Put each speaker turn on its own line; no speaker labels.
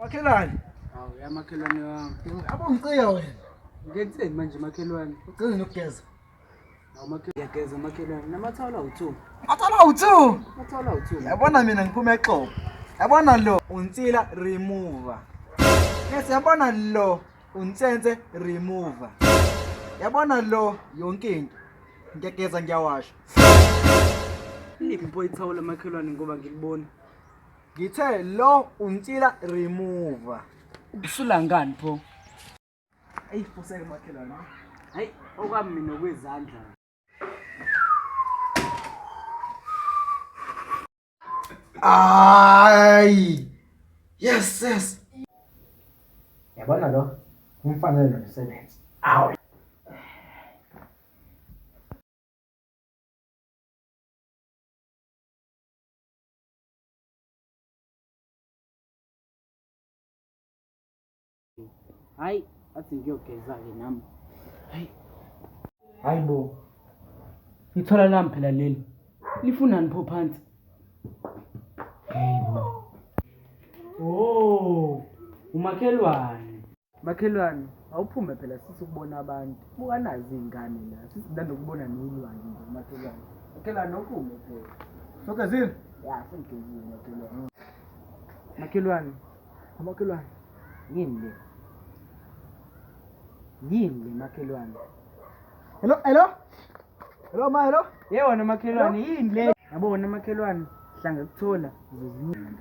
Makhelwane.
Hawu yamakhelwane wami.
Yabo ngicika wena.
Ngenzeni manje makhelwane?
Ucela nokugeza.
Hawu makhelwane ngiyageza makhelwane. Namathawula u2.
Athala u2.
Amathawula u2.
Yabona mina ngiphuma exobo. Yabona lo unsila remover. Yes, yabona lo unsense remover. Yabona lo yonke into. Ngiyageza ngiyawasha.
Liphi pho ithawula makhelwane ngoba ngilibona.
Ngithe lo unsila remover.
Usula ngani pho?
Ey, phoseke makhelwane.
Hayi, okwami mina okwezandla.
Ay! Yes. Yabona lo umfanele nomsebenzi. Awu.
Hayi, athi ngiyogeza-ke nami.
Hayibo.
Ngithola lami phela leli. Lifunani pho phansi? Oh, umakhelwane. Makhelwane, awuphume phela sithi ukubona abantu. Buka nazi izingane la. Sisithanda ukubona nolwandle nje makhelwane. Makhelwane uphume phela.
Sogezile?
Ya, sengigezile makhelwane. Makhelwane. Makhelwane. Yini le? Yini le makhelwane?
Hello ma, hello.
Yewona makhelwane yini le? Yabona makhelwane, hlanga kuthola uzozinyela.